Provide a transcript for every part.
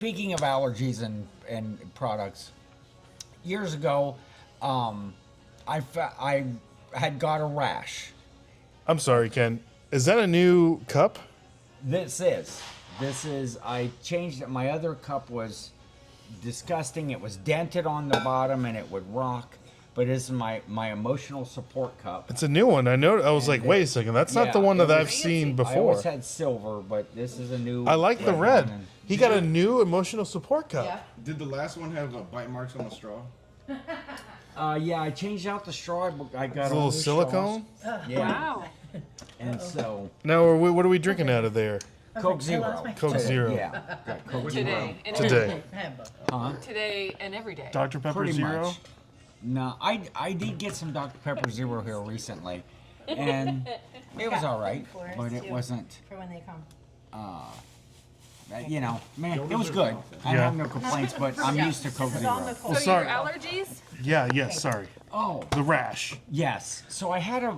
Speaking of allergies and products, years ago, I had got a rash. I'm sorry, Ken. Is that a new cup? This is. I changed it. My other cup was disgusting. It was dented on the bottom and it would rock. But this is my emotional support cup. It's a new one. I know. I was like, wait a second. That's not the one that I've seen before. I always had silver, but this is a new. I like the red. He got a new emotional support cup. Yeah. Did the last one have bite marks on the straw? Yeah, I changed out the straw. I got A little silicone. Yeah. Wow. And so Now, what are we drinking out of there? Coke Zero. Coke Zero. Yeah. Got Coke Today. Zero. And every Today. day. Huh? Today and every day. Dr. Pepper Pretty Zero. much. No, I did get some Dr. Pepper Zero here recently, and it was all right, but it wasn't. For when they come. You know, man, it was good. I Yeah. have no complaints, but I'm used to Coke This is on Zero. the cold. So sorry. your allergies? Yeah. Yes. Sorry. Oh, The rash. yes. So I had a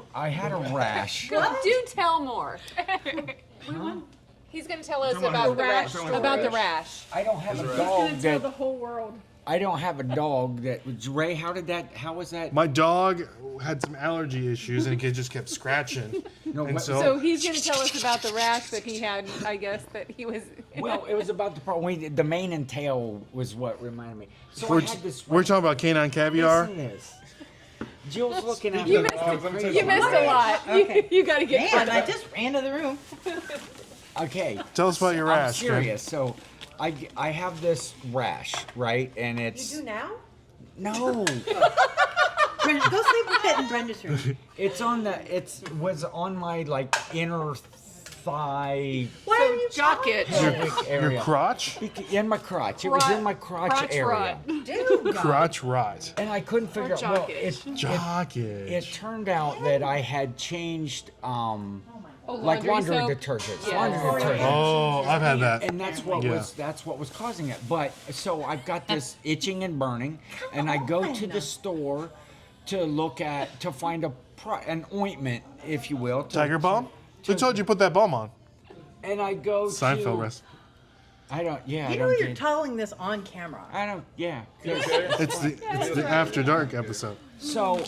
rash. Do tell more. He's going to tell us about the rash. About the rash. I don't have a dog Tell the that. whole world. I don't have a dog that. Ray, how was that? My dog had some allergy issues and it just kept scratching. No, And what- So he's going to tell us about the rash that he had, I guess, that he was... Well, it was about the problem. The mane and tail was what reminded me. So We're, I had this. we're talking about canine caviar. Listen to this. Jill's looking at You me. missed, you missed a lot. Okay. You got to get Man, caught I up. just ran to the room. Okay. Tell us about your I'm rash, Ken. serious. So, I have this rash, right? And it's now? no, Brenda, go sleep with it in Brenda's room. it's on the was on my like inner thigh Why are you Jock it. pelvic Your area. crotch? In my crotch. It was in my crotch area. rot. Dude, Crotch rot. And I couldn't figure out. Well, Jockage. it turned out that I had changed Oh, like laundry soap? detergents. Yeah. Laundry detergents. Oh, I've had that. And that's what was causing it. But so I've got this itching and burning, and I go to the store to find an ointment, if you will. Tiger balm? Who told you to put that balm on? And I go Seinfeld to. rest. I don't. Yeah. You I know don't you're get- telling this on camera. I don't. Yeah. It's the After Dark episode. So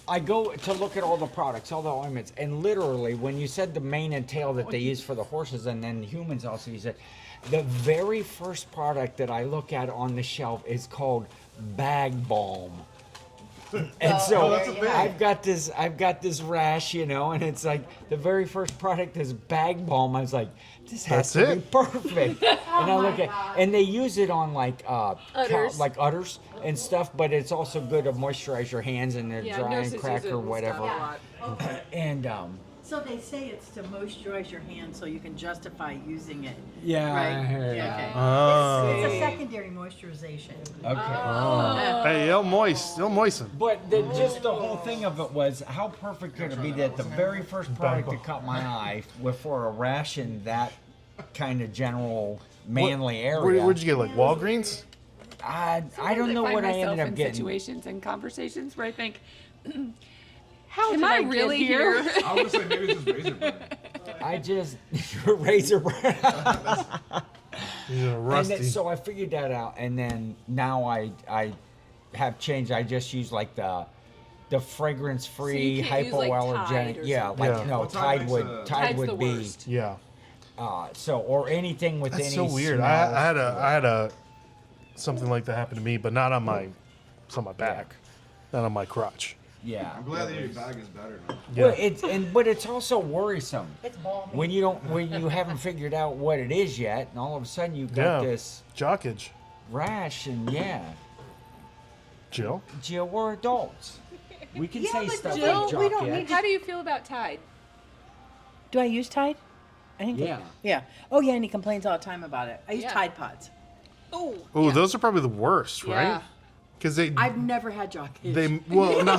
I go to look at all the products, all the ointments, and literally, when you said the mane and tail that they use for the horses, and then humans also use it, the very first product that I look at on the shelf is called Bag Balm. And so I've got this rash, and it's like the very first product is Bag Balm. I was like, this has That's to be it? perfect. And I look at, and they use it on like Udders. like udders and stuff, but it's also good to moisturize your hands and they're Yeah, dry nurses and crack use it or and whatever. stuff a lot. And So they say it's to moisturize your hands so you can justify using it. yeah, Right? yeah. Yeah, okay. Oh. It's a secondary moisturization. Okay. Hey, it'll moisten. But just the whole thing of it was how perfect could it be that the very first product that caught my eye was for a rash in that kind of general manly area. Where'd you get, like Walgreens? I don't know what I ended up in getting. situations and conversations where I think, how Am did I I really get here? I was gonna say maybe it's just razor blade. I just razor burn. You're And rusty. then, so I figured that out, and then now I have changed. I just use like the fragrance-free, So you can't use, like, hypoallergenic. Tide or Yeah, something. like Yeah. no, Well, Tide Tide would makes Tide Tide's the would be worst. Yeah. so or anything with That's any. so weird. Smell. I had a something like that happen to me, but not on my back, not on my crotch. Yeah. I'm glad that your bag is better now. Yeah. Well, but it's also worrisome It's balmy. when you haven't figured out what it is yet, and all of a sudden you've got Yeah. this Jockage. rash, and Jill? Jill, we're adults. We can Yeah, say but stuff Jill, like we don't jock, need How do you feel about Tide? Do I use Tide? I think. Yeah. Yeah. Oh yeah, and he complains all the time about it. I use Yeah. Tide Pods. Oh, Oh, those are probably the worst, right? Yeah. Because I've never had jock itch. well, no.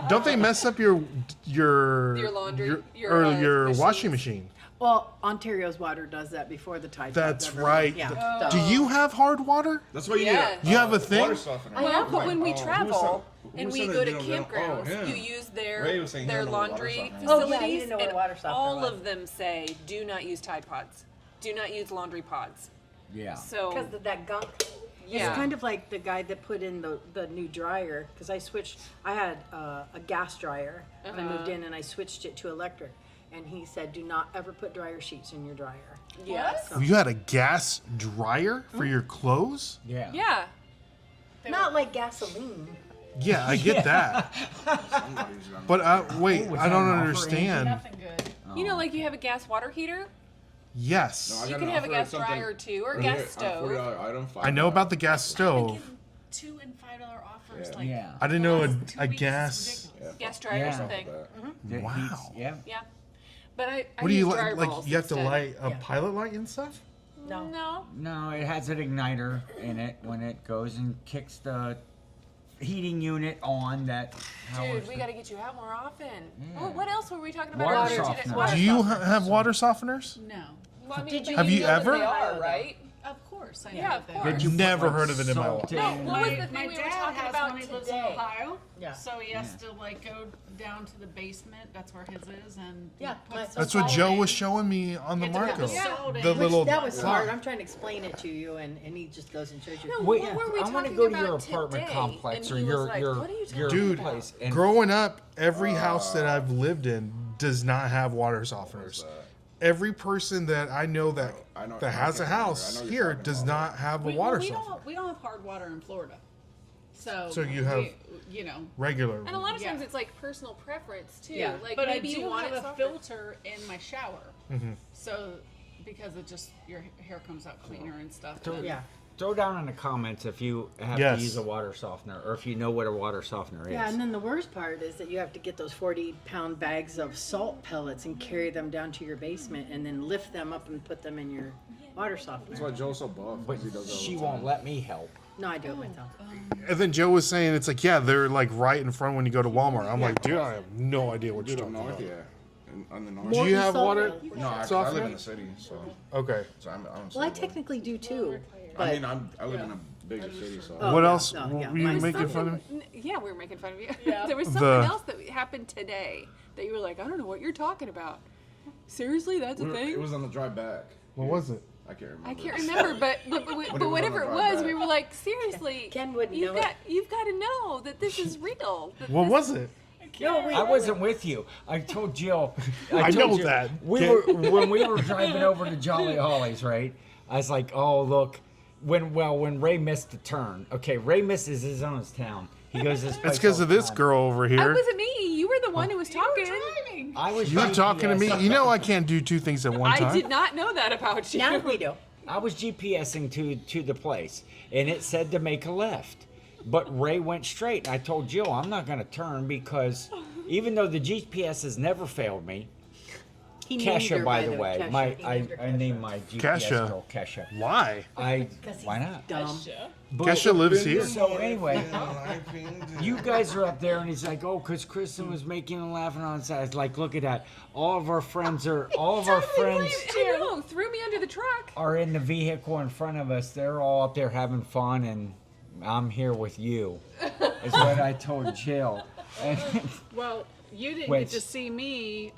Don't they mess up your laundry, your washing machines. machine? Well, Ontario's water does that before the Tide. That's Pods ever- right. Yeah. Do you have hard water? That's what you Yeah. need. You have a thing? Water softener. Well, but when we Oh, travel who and we said go that to you don't know? campgrounds, Oh, him. you use Ray was saying he their didn't know what water laundry softener was. Oh, yeah, he facilities, didn't know what a and water softener all was. of them say do not use Tide Pods. do not use laundry pods. Yeah. So Because of that gunk. yeah. It's kind of like the guy that put in the new dryer, because I had a gas dryer when I moved in, and I switched it to electric. And he said, do not ever put dryer sheets in your dryer. Yes. You had a gas dryer for your clothes? Yeah. Yeah. Not like gasoline. Yeah, I get that. Somebody's gonna- But wait, was I that don't an offer, understand. Nothing good. You know, like you have a gas water heater. Yes. No, I You got can an have a offer gas of something- dryer too, or a Right gas here, stove. $40 item, I know about the $5. gas stove. $2 and $5 offers. Yeah. Like, Yeah. I didn't know last 2 a weeks is gas. ridiculous. Gas dryer Yeah. thing. The Wow. heats- Yeah. Yeah. But I What do you use dryer like? balls You have to instead. light a Yeah. pilot light and stuff? No. No. No, it has an igniter in it when it goes and kicks the heating unit on that. Dude, we got to get you out more often. Yeah. Oh, what else were we talking about? Water earlier today? softener. Water Do you softener. have water softeners? No. Well, I mean, Did but you- Have you know that ever? They are, right? Of course, I know Yeah, that of they course. are. Did you put, Never like, heard of it in my salt life. No, in? what was the My thing we were dad talking has about one. He lives in today? Ohio. Yeah. So he has to like go down to the basement. That's where his is, and he Yeah, puts my- the That's what salt Joe in. was showing me on the You have to put Marco. the salt in. The Which little That was hard. clock. I'm trying to explain it to you, and he just goes and shows you. No, Wait, what were we I want to talking go to your about apartment today? complex And or he was your like, your what are you your talking Dude, about? place. And Growing up, every house that I've lived in does not have water softeners. Every person that I know that I know- that I has a can't remember. house I know you're here talking does about not have a We, water we softener. don't have hard water in Florida. So You have- you know. Regular. And a lot of Yeah. times it's like personal preference too. Yeah. Like But maybe I do you want have it a softer. filter in my shower. Mm-hmm. So because it just your hair comes out cleaner and stuff. So- then- Yeah. throw down in the comments if you have Yes. to use a water softener or if you know what a water softener is. Yeah, and then the worst part is that you have to get those 40-pound bags of salt pellets and carry them down to your basement and then lift them up and put them in your water softener. That's why Joe's so buff. But 'cause he does that all she the won't time. let me help. No, I do it myself. And then Joe was saying it's like, yeah, they're like right in front when you go to Walmart. I'm like, dude, I have no idea what you're Dude, up talking north, about. yeah. On the north. Do you have Salt water? pellets. No, I live softener? in the city, so Okay. I'm Well, I city boy. technically do too. But I mean, I live in a bigger city, so. Oh, What yeah, else no, were yeah, you mine's making fun of me? Yeah, we were making fun of you. Yeah. There was something else that happened today that you were like, I don't know what you're talking about. Seriously, that's a thing? It was on the drive back. What was it? I can't remember. I can't remember, but was whatever on it the drive was, we back. were like, seriously, Ken wouldn't know it. you've got to know that this is real. that What this- was it? no, wait, I wasn't with you. I told Jill. I told know you- that. We were when we were driving over to Jolly Hollies, right? I was like, oh look, when Ray missed the turn. Okay, Ray misses his own town. He goes this. It's place because all of the this time. girl over It here. wasn't me. You were the one who was talking. Driving. I was. You were talking to me. GPSing. You know I can't do two things at one I time. did not know that about you. now we do. I was GPSing to the place, and it said to make a left, but Ray went straight. And I told Jill, I'm not going to turn because even though the GPS has never failed me, He named Kesha, her, by the way, Kesha. He named her I Kesha. named my GPS Kesha. girl Kesha. Why? Why not? Dumb. But- Kesha lives here. So anyway, you guys are up there, and he's like, "Oh, because Kristen was making and laughing on the side." I was like, "Look at that! All of our friends are I know. Threw me under the truck. are in the vehicle in front of us. They're all up there having fun, and I'm here with you." Is what I told Jill. And Well, you didn't Which- get to see me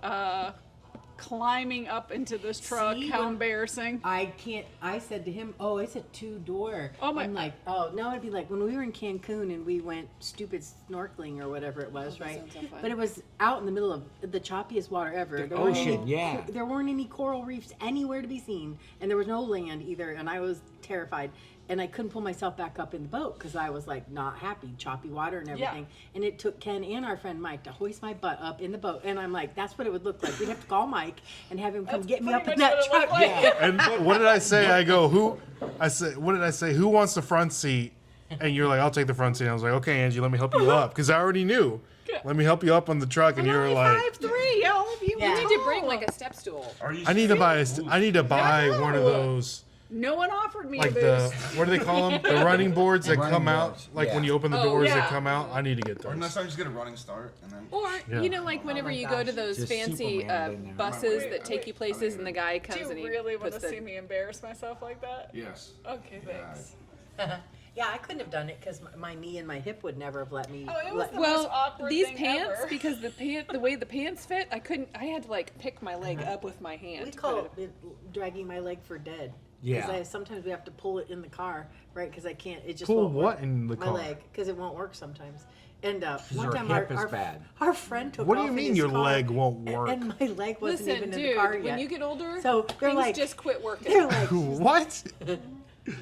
climbing up into this truck. See, How when- embarrassing! I can't. I said to him, "Oh, it's a 2-door." Oh, my- I'm like, "Oh no!" It'd be like when we were in Cancun and we went stupid snorkeling or whatever it was, right? sounds so fun. But it was out in the middle of the choppiest water ever. The weren't ocean, any, yeah. There weren't any coral reefs anywhere to be seen, and there was no land either. And I was terrified, and I couldn't pull myself back up in the boat because I was like not happy, choppy water and Yeah. everything. And it took Ken and our friend Mike to hoist my butt up in the boat, and I'm like, "That's what it would look like." We'd have to call Mike and have him come get me up in pretty that much what it truck. looked like. And what did I say? I go, who? I said, what did I say? Who wants the front seat? And you're like, I'll take the front seat. I was like, okay, Angie, let me help you up because I already knew. Let me help you up on the truck, and you were like, 5'3", all of you. Yeah. You need to bring like a step stool. I need to buy. I need to buy one of those. No one offered me Like a the boost. what do they call them? The running boards that Running come out, boards, like when yeah. you open the Oh, doors, they yeah. come out. I need to get Or those. next time, just get a running start and then. Or Yeah. you know, like whenever you go to those Just fancy Superman in there. buses Wait, that take wait. you places, and the guy Do comes and you he really want puts to the see me embarrass myself like that? Yes. Okay, thanks. Yeah, I couldn't have done it because my knee and my hip would never have let me. Oh, it was the most Well, awkward these thing pants, ever. because the way the pants fit, I had to like pick my leg up with my hand. We to call put it dragging my leg for dead. Yeah. Because sometimes we have to pull it in the car, right? Because I can't. It just Pull won't what work. in the my car? leg, because it won't work sometimes. And one her time hip is our bad. our friend took What do off you in mean his your car, leg won't work? And my leg wasn't Listen, even in dude, the car yet. when you get older, So they're things like- just quit working. They're like, What?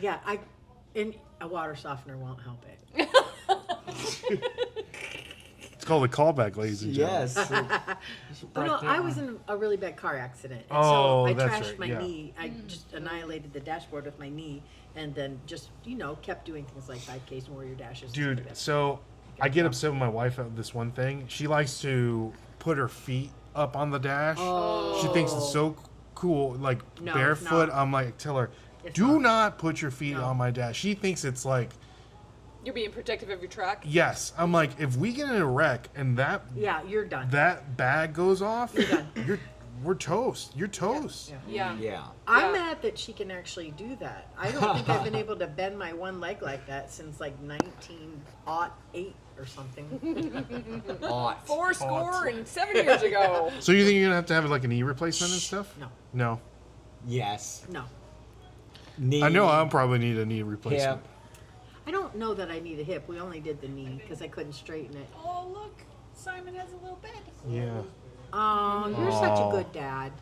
yeah, and a water softener won't help it. It's called a callback, ladies and gentlemen. Yes. But no, I was in a really bad car accident. And Oh, so I that's trashed right, my yeah. knee. I just annihilated the dashboard with my knee and then just, kept doing things like 5Ks and Warrior Dashes. and stuff Dude, like that. so I get upset with my wife at this one thing. She likes to put her feet up on the dash. She thinks it's so cool, like No, it's barefoot. not. I'm like, tell her, It's do not. not put your feet No. on my dash. She thinks it's like, You're being protective of your truck. yes. I'm like, if we get in a wreck and that Yeah, you're done. bag goes off, done. we're toast. You're toast. Yeah. Yeah. I'm Yeah. mad that she can actually do that. I don't think I've been able to bend my one leg like that since like 1908 or something. Ought. 7 years ago. So you think you're gonna have like a knee replacement and stuff? No, No. Yes. no. Knee, I know I'll probably need a knee replacement. hip. I don't know that I need a hip. We only did the knee because I couldn't straighten it. Oh, look. Simon has a little bed. Yeah. Oh, you're such a Aw. good dad.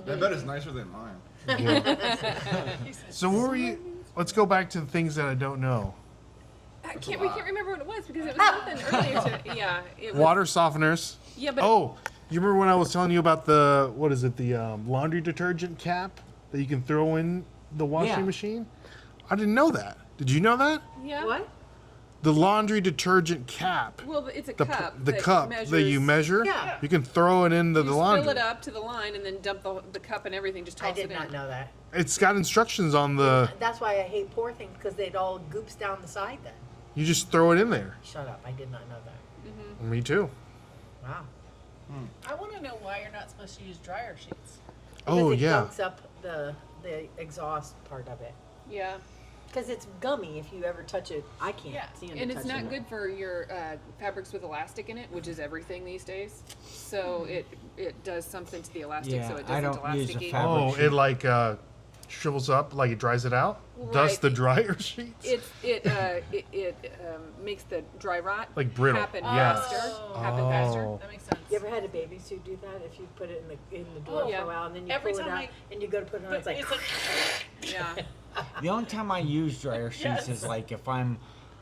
That bed is nicer than mine. So where were you? Let's go back to the things that I don't know. We can't remember what it was because it was something earlier. Yeah. It was, Water softeners. Yeah, but Oh, you remember when I was telling you about the laundry detergent cap that you can throw in the washing Yeah. machine? I didn't know that. Did you know that? yeah. What? The laundry detergent cap. Well, it's a The cup. the that cup measures, that you measure. Yeah. You can throw it into You the just laundry. fill it up to the line and then dump the cup and everything. Just toss I did it not in. know that. It's got instructions on the. That's why I hate pour things because it all goops down the side then. You just throw it in there. Shut up. I did not know that. Me too. Wow. I want to know why you're not supposed to use dryer sheets. Oh Because it yeah. gunks up the exhaust part of it. Yeah. Because it's gummy. If you ever touch it, I can't Yeah. stand And to it's touch not it. good for your fabrics with elastic in it, which is everything these days. So it does something to the elastic, Yeah, so it I doesn't don't use a elasticate. fabric. Oh, it like shrivels up, like it dries it out. Thus Right. the dryer sheets. It makes the dry rot Like brittle. happen Yes. faster. Oh. Happen faster. Oh. That makes sense. You ever had a baby suit do that? If you put it in the drawer Oh, yeah. for a while and then you Every pull it time out and you go to put it on, But it's like, Yeah. The only time I use dryer sheets Yes. is like if I'm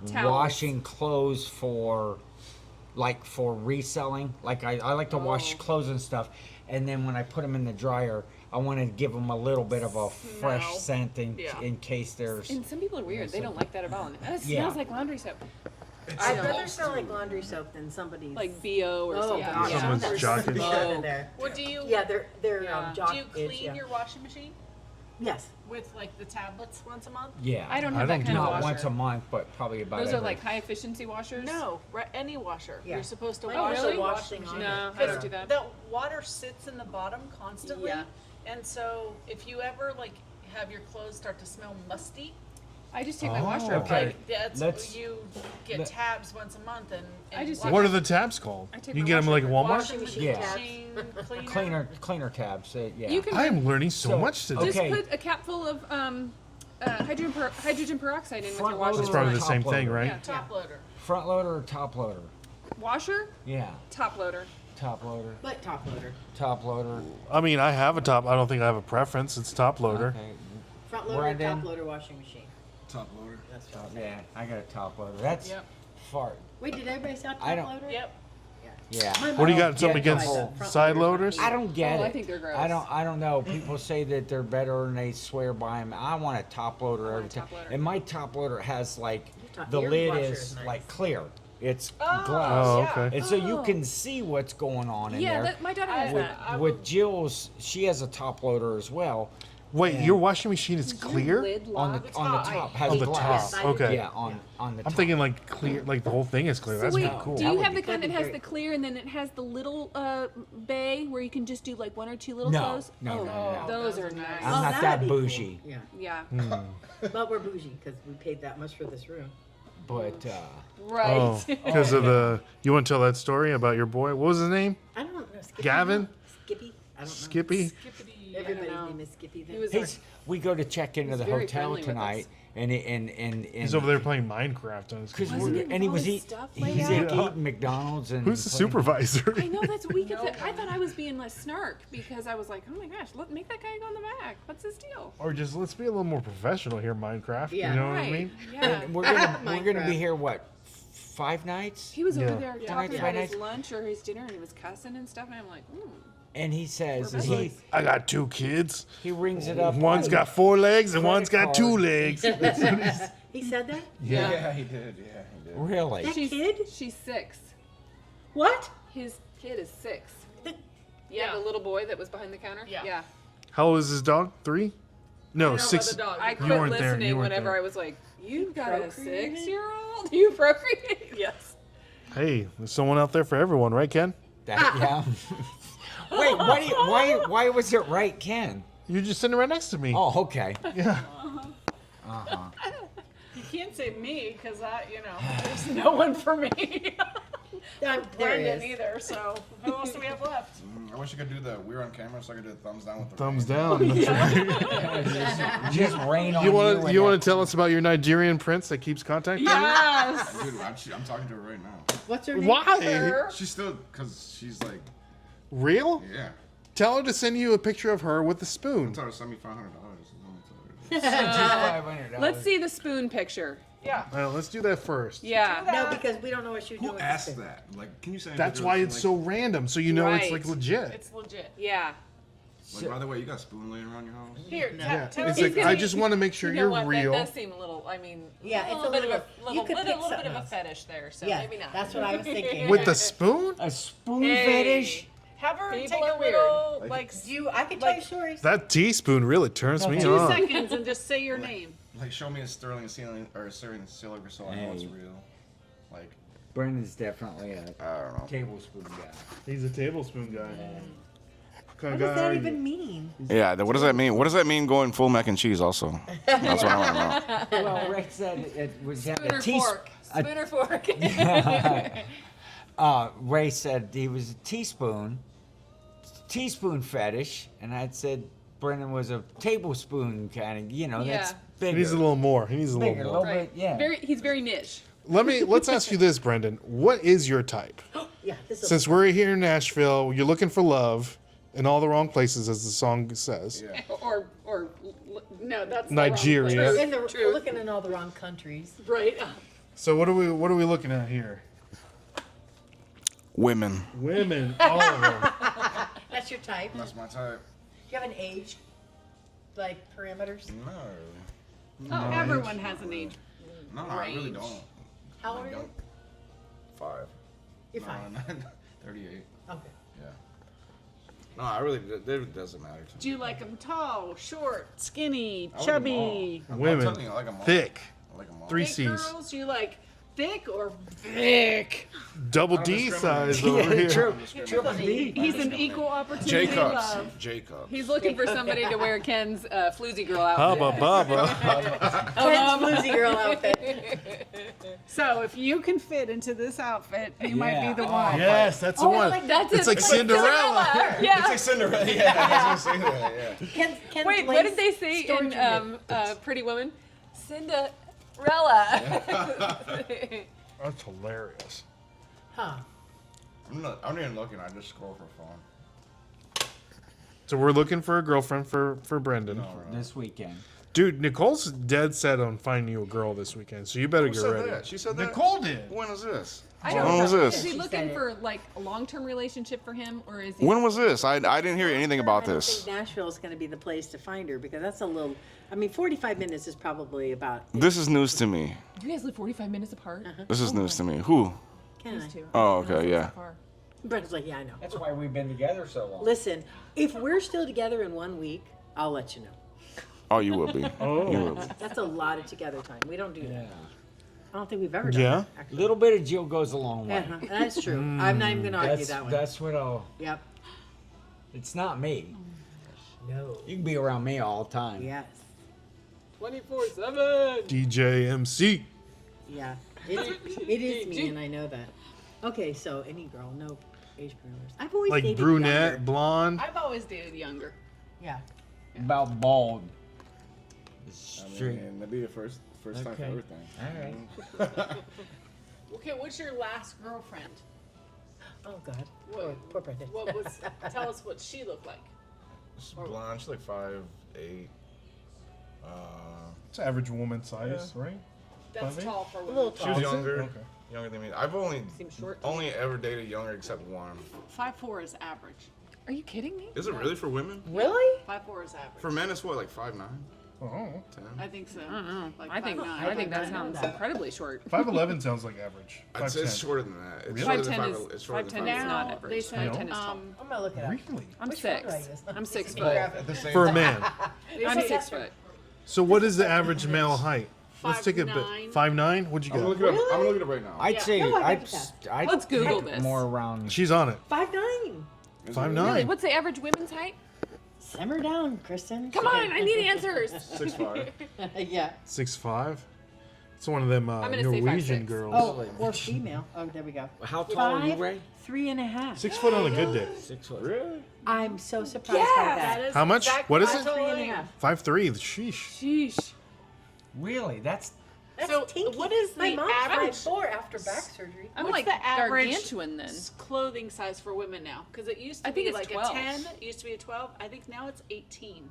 Towels. washing clothes for reselling. Like I like to wash Oh. clothes and stuff, and then when I put them in the dryer, I want to give them a little bit of a fresh Smell. scent Yeah. in case there's. And some people are weird. They don't like that at all. And it Yeah. smells like laundry soap. I'd don't. rather smell like laundry soap than somebody's. Like BO or oh something. gosh, Yeah. Someone's there's jock some itch. shit Oh. in there. What do you? Yeah, they're Yeah. jock Do you itch, clean yeah. your washing machine Yes. with like the tablets once a month? Yeah. I don't I have that don't kind of Not washer. once a month, but probably about. Those are every- like high efficiency washers. No, any washer. Yeah. You're supposed to Mine wash also the wash washing things machine. No, I Because don't do that. The water sits in the bottom constantly. Yeah. And so if you ever like have your clothes start to smell musty, I just take my Oh, washer. okay. like that's Let's- you get let- tabs once a month and I just wash- What are the tabs called? I You take can my get them like at Walmart. washing machine, Yeah. cleaner. cleaner tabs. Yeah. You can I am learning so So- much today. just Okay. put a cap full of hydrogen peroxide in with Front your washer. loader It's probably the top same thing, loader. right? Yeah. Top loader. Front loader or top loader? Washer, Yeah. top loader. Top loader. But top loader. Top loader. I mean, I have a top. I don't think I have a preference. It's top loader. Okay. Front loader, Brandon? top loader washing machine. Top loader. That's Top- right. yeah, I got a top loader. That's Yep. fart. Wait, did everybody say top I don't- loader? Yep. Yeah. My What do you mom- got? Something get against the front side loaders. loaders? I don't get Oh, it. I think they're gross. I don't know. People say that they're better and they swear by them. I want a top loader I want every a time. top loader. And my top loader has like Top- the your lid washer is is nice. like clear. It's Oh, glass. Oh, yeah. okay. And so you Oh. can see what's going on in Yeah, there. my daughter has I- with, that. I with would- Jill's, she has a top loader as well, Wait, your washing machine is clear? Lid On lock? the top has On the glass. top. Okay. Yeah, on the top. I'm thinking like clear, like the whole thing is clear. So That's wait, pretty cool. do That you would have be- the kind that that'd be has the great. clear and then it has the little bay where you can just do like 1 or 2 little No, clothes? no, oh, no. Those are nice. I'm Oh, not that'd that be cool. bougie, Yeah, Yeah. but we're bougie because we paid that much for this room. but Right. Oh, because of the. You want to tell that story about your boy? What was his name? I don't know. Skippy, Gavin? Skippy. I don't know. Skippy. Everybody's know. name is Skippy. Then. He was we go to check into He's the very hotel friendly with tonight, us. and He's over there playing Minecraft on his Because computer. Wasn't he and he with was all his eating, stuff laid he's out? eating McDonald's and Who's the playing- supervisor? I know that's weak. I thought I was being a snark because I was like, oh my gosh, make that guy go in the back. What's his deal? Or just let's be a little more professional here, Minecraft. Yeah. You know what Right. I mean? Yeah. We're gonna Minecraft. be here what 5 nights? He was over Yeah. there Yeah. talking Yeah. about his Yeah. lunch or his dinner and he was cussing and stuff and I'm like, And he says We're he buddies. I got 2 kids. he rings it up. One's on- got 4 legs and one's got credit 2 card. legs. He said that. Yeah, he did. Yeah, he did. Really? That she's, kid? she's 6. What? His kid is 6. Yeah. Yeah, the little boy that was behind the counter? Yeah. How old is his dog? 3? No, know 6. about the dog. I You quit weren't there, you listening weren't whenever there. I was like, you've got a procreated? 6-year-old? You procreate? Yes. Hey, there's someone out there for everyone, right, Ken? Yeah. Wait, why was it right, Ken? You're just sitting right next to me. Oh, okay. Yeah. You can't say me because there's no one for me. There Brendan is. either. So who else do we have left? I wish I could do the we're on camera so I could do the thumbs down with the Thumbs rain. down. That's right. Just rain on You you. want to and you that- want to tell us about your Nigerian prince that keeps contacting Yes. Dude, I'm talking to her right now. What's her you? name? Why? She's still, because she's like, Real? yeah. Tell her to send you a picture of her with a spoon. I told her to send me $500. Just $500. Let's see the spoon picture. Yeah. Well, let's do that first. Yeah. No, because we don't know what she's doing. Who with asked this. that? Like, can you send me a That's picture why of it's something, so random, so you know it's Right. like legit. It's legit. Yeah. Like, by the way, you got a spoon laying around your house? Here, Yeah. tell It's us. like I just want to make sure You know you're what? real. That does seem a little, I mean, Yeah, it's a bit little- of a you little, could pick little bit something of a else. fetish there, so Yeah, maybe not. that's what I was thinking. With the spoon? A spoon Hey. fetish? Have her People take are a weird. little, like, I could tell you stories. That teaspoon really turns me 2 on. seconds and just say your name. Like, show me a sterling ceiling or a sterling silver so I know it's Hey. real. Like, Brendan's definitely a I don't know. tablespoon guy. He's a tablespoon guy. What kind What of does guy that are even you? mean? Yeah, what does that mean? What does that mean going full mac and cheese also? That's what I want to know. Well, Rick said it was Spoon or a teaspoon. fork. Spoon or fork. Ray said he was a teaspoon fetish, and I said Brendan was a tablespoon kind of, that's Yeah. He bigger. needs a little more. He needs a bigger, little more. bit, yeah. He's very niche. Let's ask you this, Brendan. What is your type? Yeah, this is Since we're here in Nashville, you're looking for love in all the wrong places, as the song says. Yeah. Or no, that's the Nigeria. wrong place. in the, True. we're looking in all the wrong countries. Right. So what are we looking at here? Women. Women, all of them. That's your type. Do That's my type. you have an age, like parameters? No. Oh, everyone has an age. No, I really don't. How old I are you? don't. 5. You're No, fine. 38. Okay. Yeah. No, I really, it doesn't matter to me. Do you like them tall, short, skinny, I like 'em chubby? all. I'm Women, telling you, I like 'em all. thick, I like 'em all. 3 Thick C's, girls? Do you like thick or thick? double I don't D discriminate. size over here. True. Triple D. He's an equal opportunity Jacobs. love. Jacobs. He's looking for somebody to wear Ken's floozy girl outfit. Hubba bubba. Ken's floozy girl outfit. So if you can fit into this outfit, you might be the Yeah. one. Yes, that's the one. That's It's it. like Cinderella. Yeah. It's like Cinderella. Yeah, I was gonna say that. Yeah. Ken's Wait, what lace did they say storage in unit. Pretty Woman? Cinderella. That's hilarious. Huh. I'm not even looking. I just scroll for fun. So we're looking for a girlfriend for Brendan. No, right. This weekend. Dude, Nicole's dead set on finding you a girl this weekend, so you better Who get said ready. that? She said that. Nicole did. When was this? I When don't was know. this? Is he She looking said it. for like a long-term relationship for him, or is he? When was this? I didn't hear anything about I don't this. think Nashville is going to be the place to find her because that's a little. 45 minutes is probably about. This is news to me. You guys live 45 minutes apart. This is news to me. Who? Ken and I. These two. Oh, That's okay, so yeah. far. Brendan's like, yeah, I know. That's why we've been together so long. Listen, if we're still together in 1 week, I'll let you know. Oh, you will be. Oh. You will be. That's a lot of together time. We don't do that. Yeah. I don't think we've ever done Yeah? that, A actually. little bit of Jill goes a long way. Uh-huh. That's true. I'm not even going to argue That's, that one. that's what I'll. Yep. It's not me. No. You can be around me all the time. Yes. 24/7. DJ MC. Yeah. It is me, and I know that. Okay, so any girl, no age groomers. I've always Like dated brunette, younger. blonde. I've always dated younger. Yeah. About bald. Straight. that'd be the first time for everything. All right. Okay, what's your last girlfriend? Oh God. What- Poor Brendan. What was? Tell us what she looked like. She's blonde. She's like 5'8". It's average woman size, right? That's 5'8"? tall for A women. little She was tall. younger. Okay. Younger than me. I've only Seems short to only ever dated younger except one. 5'4" is average. Are you kidding me? Is it really for women? Really? 5'4" is average. For men, it's what, like 5'9", Oh. 10? I think so. I don't know. Like I think 5'9". I think that I know sounds that. incredibly short. 5'11" sounds like average. I'd say it's 5'10". shorter than that. It's Really? shorter than 5'10" it's shorter than 5'10" is 5'11". not Now, average. they said, 5'10" is tall. I'm gonna look it up. Really? I'm Which one do I 6. use? I'm 6 But foot. at the same For a time- man. I'm 6 foot. So what is the average male height? Let's take a bit. 5'9". 5'9"? What'd you I'm gonna get? look it up. I'm gonna look it up right now. I'd Yeah. say No, I I'd, like that. I'd Let's Google pick this. more around. She's on it. 5'9". 5'9". Really? What's the average women's height? Simmer down, Kristen. Come on, I need answers. 6'5". Yeah. 6'5". It's one of them gonna say Norwegian 5'6". girls. Oh, or female. Oh, there we go. How tall are you, Ray? 3.5. 6 foot on a good day. 6 foot. Really? I'm so surprised by that. is How much? What is it? 3.5. 5'3". Sheesh. Sheesh. Really? That's That's So, tinky. what is My the mom's average- 5'4" after back surgery. I'm What's like the average gargantuan then. clothing size for women now? Because it used to I think be it's like 12. a 10. It used to be a 12. I think now it's 18.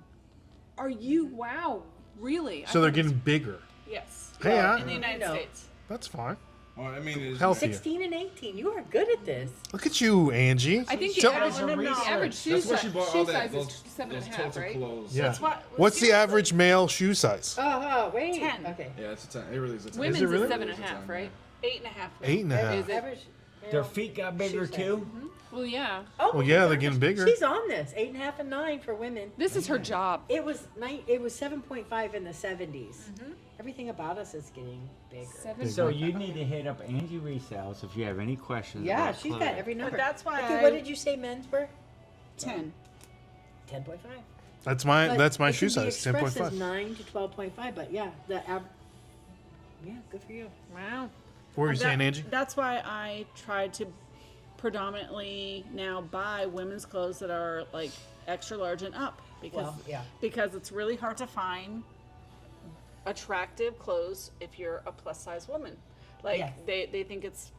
Are you? Wow. Really? So they're getting bigger. Yes. Hey, In the United No. States. That's fine. Well, I mean, it's Healthier. 16 and 18. You are good at this. Look at you, Angie. I think the Tell- average, Some the research. average shoe That's why size, she bought shoe all that. size Those, is 7 those and a half, totes of right? clothes. Yeah. what- What's the seriously. average male shoe size? Oh, wait. 10. Okay. Yeah, it's a 10. It really is a 10. Women's it really? is 7 and a half, right? 8.5. 8.5. Is it? Average. their feet got bigger Shoe size. too. Well, yeah. Oh, Well, yeah, they're getting bigger. She's on this. 8.5 and 9 for women. This is her job. It was 7.5 in the 70s. Everything about us is getting bigger. 7. So you need to hit up Angie Resales if you have any questions. Yeah, about she's got clothing. every number. that's why Okay, I- what did you say men's were? 10. 10.5. That's my But that's my it shoe can be size. expressed as 10.5. 9 to 12.5, but yeah, yeah, good for you. Wow. What were you saying, Angie? That's why I tried to predominantly now buy women's clothes that are like extra large and up because Well, yeah. because it's really hard to find attractive clothes if you're a plus size woman. Like Yes. they think it's,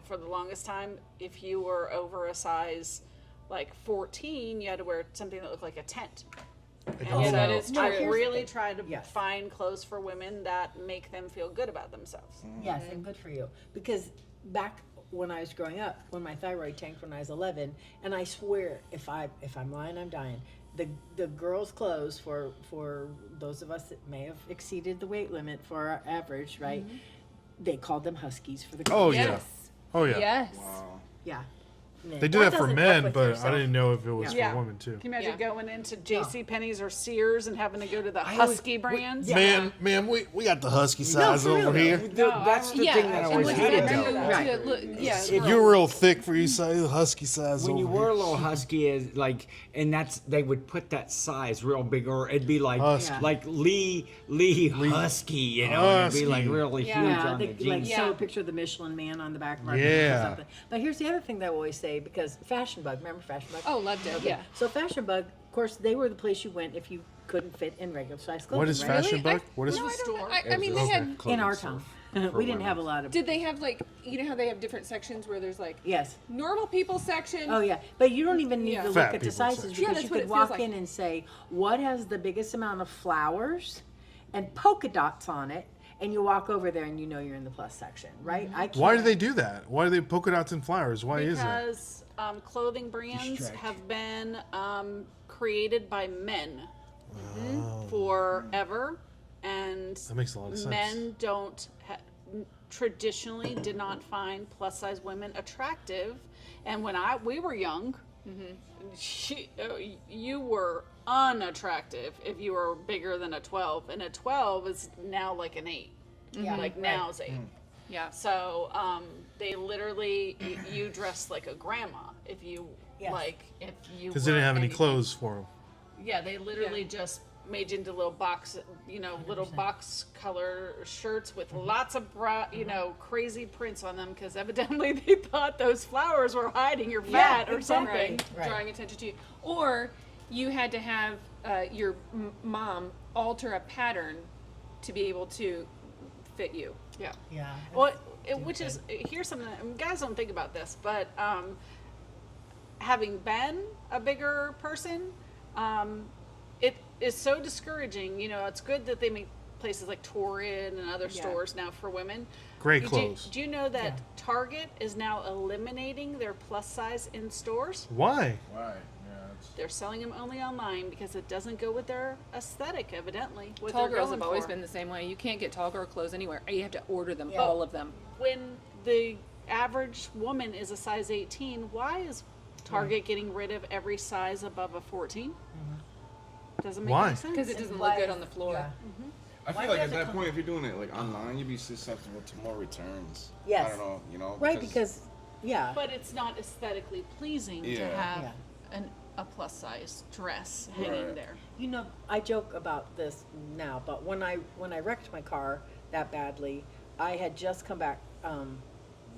for the longest time, if you were over a size like 14, you had to wear something that looked like a tent. And Yeah, that is No, I here's the really thing. try to Yes. find clothes for women that make them feel good about themselves. Yes, and good for you. Because back when I was growing up, when my thyroid tanked when I was 11, and I swear, if I'm lying, I'm dying. The girls' clothes for those of us that may have exceeded the weight limit for our average, right? They called them Huskies for the girls. Oh yeah. Yes. Oh yeah. Yes. Yeah. They do that for doesn't men, help with but yourself. I didn't know if it was Yeah. for women too. Can you imagine Yeah. going into J.C. Penney's or Sears and having to go to the I always- Husky brands? Man, we got the husky size for real, over though. here. That's the Yeah. thing that I and always what does hated that though. do Right. to look? Yeah. If you're real thick for you, say the husky size When over you here. were a little husky, is like, and they would put that size real big, or it'd be like Husky. like Lee Husky, and it'd be like Husky. really huge Yeah, on they the like jeans. show a Yeah. picture of the Michelin Man on the back of our Yeah. pants or something. But here's the other thing that I always say, because Fashion Bug, remember Fashion Bug? Oh, loved it. Yeah. So Fashion Bug, of course, they were the place you went if you couldn't fit in regular size clothing. What is right? Fashion Bug? What is No, I the don't. store. I mean, they had. In our town, we didn't have a lot of. Did they have like? You know how they have different sections where there's like Yes. normal people section. Oh yeah, but you don't even need Yeah. to Fat look at the people sizes section. Yeah, because that's you what could it feels walk like. in and say what has the biggest amount of flowers and polka dots on it, and you walk over there and you know you're in the plus section, right? I can't. Why do they do that? Why do they polka dots and flowers? Why is that? Because clothing brands Distract. have been created by men Oh. forever, and That makes a lot of sense. men don't traditionally did not find plus size women attractive. And when we were young, you were unattractive if you were bigger than a 12, and a 12 is now like an 8. Yeah, Like now's 8. Yeah. So they literally you dressed like a grandma if you Yes. if you Because they didn't have any anything. clothes for them. Yeah, they literally just made you into little box, little box color shirts with lots of crazy prints on them because evidently they thought those flowers were hiding your fat or something. Right. Drawing attention to you. Or you had to have your mom alter a pattern to be able to fit you. Yeah. Yeah. Well, which is here's something guys don't think about this, but having been a bigger person, it is so discouraging. It's good that they make places like Torrid and other stores now for women. Great clothes. Do you know that Target is now eliminating their plus size in stores? Why? Why? Yeah, it's, They're selling them only online because it doesn't go with their aesthetic, evidently. What Tall they're girls going have always for. been the same way. You can't get tall girl clothes anywhere. You have to order them, Yeah. all of them. When the average woman is a size 18, why is Target getting rid of every size above a 14? Doesn't make Why? any sense. Because it doesn't look good on the floor. Yeah. I Why feel like does at it that come- point, if you're doing it like online, you'd be susceptible to more returns. Yes. I don't know, Right, because But it's not aesthetically pleasing to Yeah. have a plus size dress hanging Right. there. I joke about this now, but when I wrecked my car that badly, I had just come back.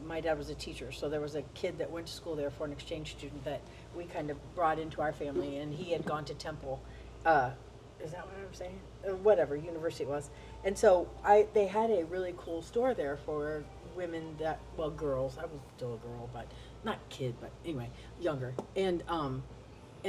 My dad was a teacher, so there was a kid that went to school there for an exchange student that we kind of brought into our family, and he had gone to Temple. Is that what I'm saying? Whatever university it was, and so they had a really cool store there for women girls. I was still a girl, but not kid, but anyway, younger, and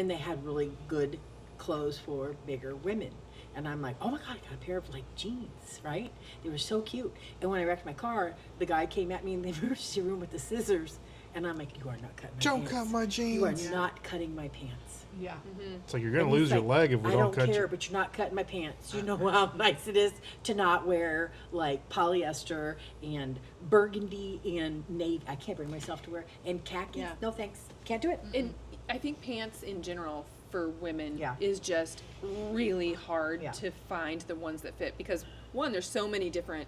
they had really good clothes for bigger women. And I'm like, oh my God, I got a pair of jeans, right? They were so cute. And when I wrecked my car, the guy came at me in the emergency room with the scissors. And I'm like, you are not cutting my Don't pants. cut my You are jeans. not cutting my pants. Yeah. It's like you're gonna And he's lose your like, leg if we I don't cut care, you. but you're not cutting my pants. You know how nice it is to not wear polyester and burgundy and navy. I can't bring myself to wear and khakis. Yeah. No thanks. Can't do it. And I think pants in general for women Yeah. is just really hard Yeah. to find the ones that fit because one, there's so many different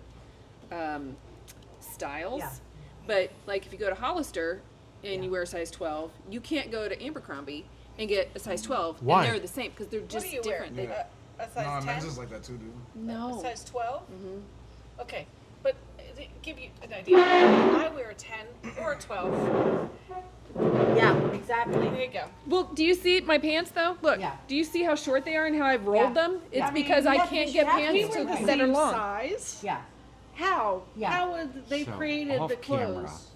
styles. Yeah. But if you go to Hollister and you wear a size 12, you can't go to Abercrombie and get a size 12 Why? and they're the same because they're just different. They- Yeah. A No, size men's 10? is like that too, dude. no. Size 12? Okay, but to give you an idea, I wear a 10 or a 12. Yeah, exactly. There you go. Well, do you see my pants though? Look, Yeah. do you see how short they are and how I've rolled Yeah. them? It's Yeah. because I Yeah, can't because get you have to. pants We were that are long. size. Yeah. How? Yeah. How would they So, created off the camera, clothes?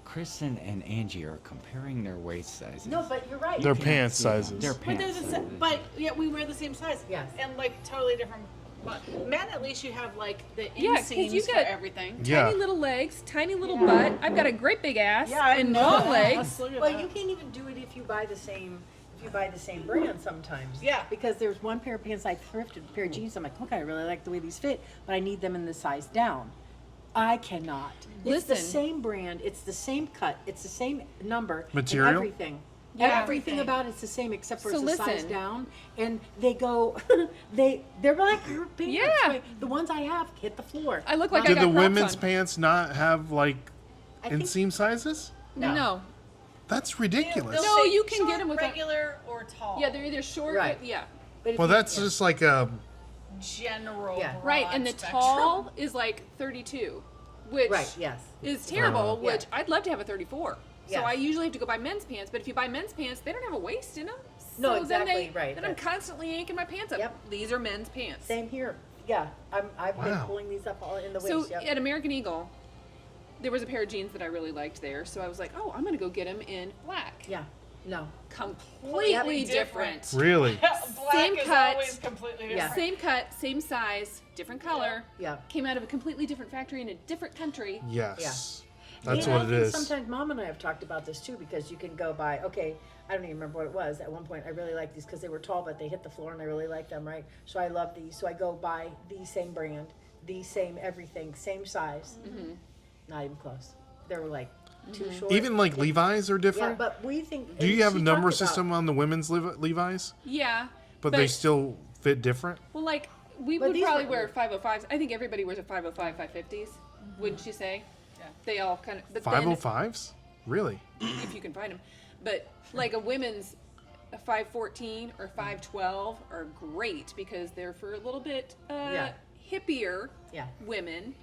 Kristen and Angie are comparing their waist sizes. No, but you're right. Their You can't pants see them. sizes. Their But pants there's sizes. but yet we wear the same size. Yes. And totally different. But men, at least you have the Yeah, 'cause you inseams for got- everything. Yeah. Tiny little legs, tiny little butt. I've got a great big ass Yeah, I and know long that. legs. Let's look at Well, that. you can't even do it if you buy the same. If you buy the same brand sometimes. Yeah. Because there's one pair of pants I thrifted, a pair of jeans. I'm like, okay, I really like the way these fit, but I need them in the size down. I cannot. It's the Listen. same brand. It's the same cut. It's the same number. and Material? everything. Yeah. Everything about it's the same except for So it's a size listen. down. And they go, they're like your pants. Yeah. Like, the ones I have hit the floor. I look like Not- I Did got the Crocs women's on. pants not have I think- inseam sizes? No. That's ridiculous. No, you can get 'em with a- regular or tall. Yeah, they're either short Right. or, yeah. But if Well, you- that's yeah. just like general. Yeah. Right, broad and the spectrum. tall is 32, which Right, yes. is terrible, Yeah. which I'd love to have a 34. So Yes. I usually have to go buy men's pants, but if you buy men's pants, they don't have a waist in them. No, So exactly, then right. Then I'm constantly yanking my pants up. Yep. These are men's pants. Same here. Yeah, I've been Wow. pulling these up all in the waist. So Yep. at American Eagle, there was a pair of jeans that I really liked there. So I was like, oh, I'm going to go get them in black. Yeah, no. Completely different. different. really. Black Same is cut. always completely Yeah. different. Same cut, same size, different color. Yeah. Came out of a completely different factory in a different country. Yes. That's And what I it think is. sometimes Mom and I have talked about this too, because you can go by, okay, I don't even remember what it was. At one point, I really liked these because they were tall, but they hit the floor and I really like them, right? So I love these. So I go buy the same brand, the same everything, same size. Not even close. They were like too short. Even like Levi's are yeah, different. but we think. Do you and have a she number talked about- system on the women's Levi's? Yeah. But they still fit different? Well, like, we But would these probably were- wear 505s. I think everybody wears a 505, 550s. Wouldn't you say? Yeah. They all kind of. But then, 505s? Really? if you can find them. But like a women's a 514 or 512 are great because they're for a little bit Yeah. hippier Yeah. women.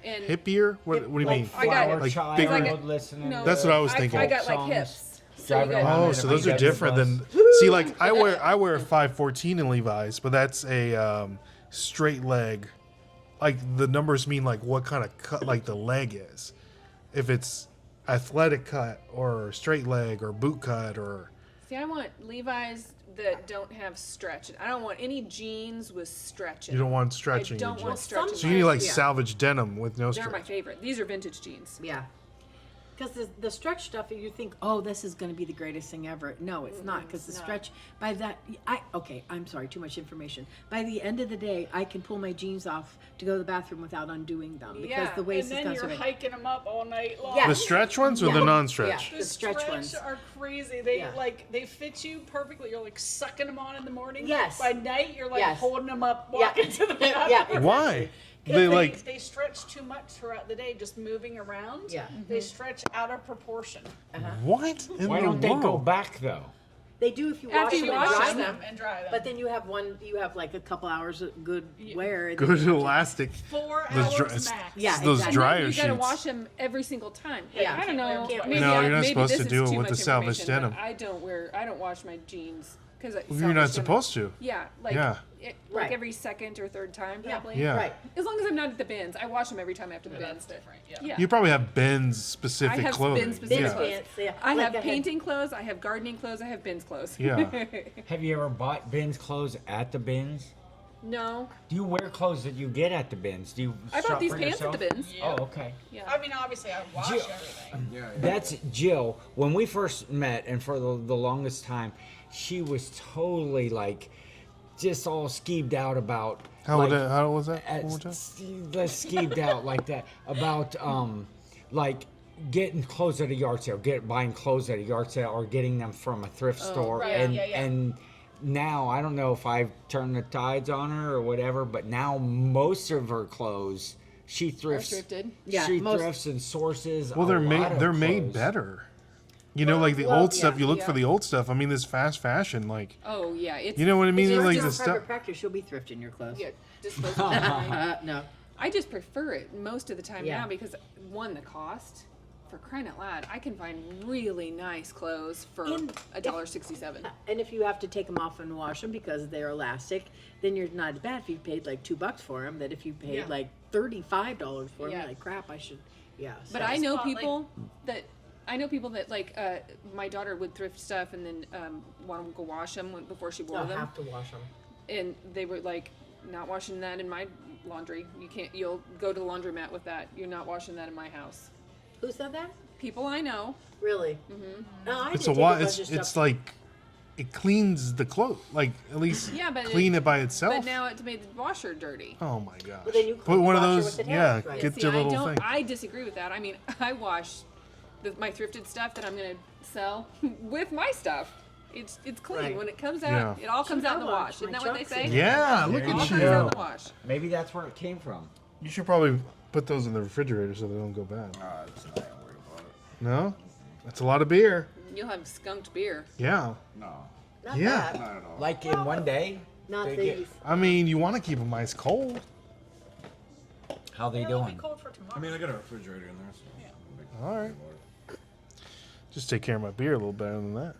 And Hippier? What do you like mean? I got- Flower Like child bigger- listening. No, to That's what I was thinking. I got like songs, hips. So you driving got- around Oh, in so a those are BMW different bus. than. See, like I wear a 514 in Levi's, but that's a straight leg. Like the numbers mean like what kind of cut like the leg is. If it's athletic cut or straight leg or boot cut or See, I want Levi's that don't have stretch. I don't want any jeans with stretch in you don't them. want stretch I in your don't want jeans. stretch in So you need like Yeah. salvage denim with no They're my stretch. favorite. These are vintage jeans. Yeah. Because the stretch stuff, you think, oh, this is going to be the greatest thing ever. No, it's not. Because the stretch, by that, I'm sorry, too much information. By the end of the day, I can pull my jeans off to go to the bathroom without undoing them because Yeah, the waist and is then you're constipated. hiking them up all night long. Yeah. The stretch ones or the Yeah. non-stretch? Yeah. The The stretch ones. are crazy. They Yeah. they fit you perfectly. You're like sucking them on in the morning. Yes. By night, you're like Yes. holding them up, Yeah. walking to the bathroom. Yeah. Why? 'Cause They like they stretch too much throughout the day, just moving around. Yeah. They stretch out of proportion. what in Why the don't they go world? back though? They do if you After wash you them and wash dry them. them. And dry them. But then you have like a couple hours of good wear. and then Good you have to- elastic. 4 Those hours dry- max. Yeah, Those exactly. dryer You gotta sheets. wash them every single time. Like, Yeah. I don't know. Can't Maybe wear- No, I- you're not maybe supposed this to is do it too with the much salvaged information, denim. but I don't wash my jeans because You're not supposed to. Yeah, like Yeah. like Right. every second or third time Yeah. probably. Yeah. Right. As long as I'm not at the bins, I wash them every time after the bins. That's different. Yeah. Yeah. You probably have bins I specific have clothing. bin specific Bins yeah. clothes. pants, yeah. I Like have I had- painting clothes. I have gardening clothes. I have bins clothes. Yeah. Have you ever bought bins clothes at the bins? No, Do you wear clothes that you get at the bins? Do you? I shop bought these for pants yourself? at the bins. Oh, okay. Yeah. I mean, obviously, I wash Jill- everything. Yeah, yeah. That's Jill. When we first met, and for the longest time, she was totally like, just all skeeved out about. How like, was that? One more time? Skeeved out like that about like getting clothes at a yard sale, buying clothes at a yard sale, or getting them from a thrift store, right, and yeah, yeah. and. Now I don't know if I've turned the tides on her or whatever, but now most of her clothes she thrifts. thrifted. Yeah, she most- thrifts and sources. Well, a they're lot made. of They're made clothes. better. You know, like the well, old stuff. yeah, You look yeah. for the old stuff. I mean, this fast fashion, like Oh yeah, it's you know what I mean? If Like you're the in stuff. private practice, you'll be thrifting your clothes. yeah, disposable. No. I just prefer it most of the time Yeah. now because one, the cost. For crying out loud, I can find really nice clothes for And $1.67. And if you have to take them off and wash them because they're elastic, then you're not as bad if you paid like $2 for them. That if you paid Yeah. like $35 for them, Yeah. you're like crap. I should. Yeah. But so- I know spot, like- people that like my daughter would thrift stuff and then want to go wash them before she wore I'll them, have to wash them. and they were like, not washing that in my laundry. You can't. You'll go to the laundromat with that. You're not washing that in my house. Who said that? People I know. Really? Mm-hmm. No, I It's did a take lot. bunch of It's stuff. like it cleans the clothes. Like at least Yeah, but clean it by itself. But now it's made the washer dirty. Oh my gosh! Well, then you Put clean one of the washer those. with the Yeah, towels, right? get See, your I little don't. thing. I disagree with that. I mean, I wash my thrifted stuff that I'm gonna sell with my stuff. It's clean Right. when it comes out. Yeah. It all comes out in the I wash. wash Isn't my that what they trucks say? Yeah, look There It all at comes out in you. the wash. Maybe that's where it came from. You should probably put those in the refrigerator so they don't go bad. It's not worried about it. No, that's a lot of beer. You'll have skunked beer. Yeah, No, Not yeah. bad. not at all. Like in one day. Not they these. get- I mean, you want to keep them ice cold. How they It'll be doing? cold for tomorrow. I mean, I got a refrigerator in there, so. All right. Just take care of my beer a little better than that.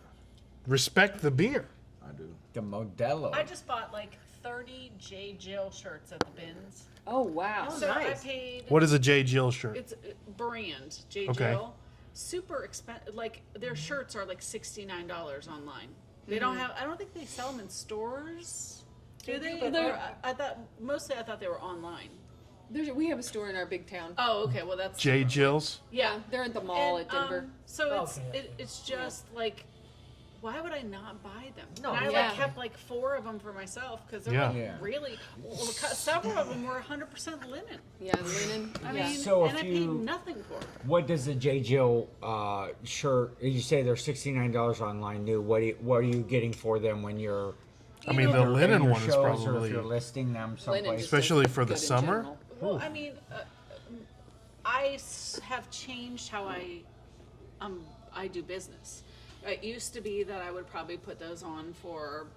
Respect the beer. I do. The Modelo. I just bought like 30 J. Jill shirts at the bins. Oh wow. Oh, So nice. I paid. What is a J. Jill shirt? It's brand J. Okay. Jill. Super expensive. Like their shirts are like $69 online. They don't have. I don't think they sell them in stores. Do they? but Or I thought mostly. I thought they were online. We have a store in our big town. Oh, okay. Well, that's J. Jill's. yeah. They're at the mall And, at Denver. so Okay. it's just like why would I not buy them? No, and I yeah. like kept like 4 of them for myself because they're Yeah. like Yeah. really. Well, several of them were 100% linen. Yeah, linen. I yeah. mean, So and if I paid you- nothing for it. What does the J. Jill shirt? You say they're $69 online new. What are you getting for them when you're? I mean, the in linen your one is shows, or probably, if you're listing them Linen someplace. just especially is for the good in summer. general. Well, I mean, I have changed how I do business. It used to be that I would probably put those on for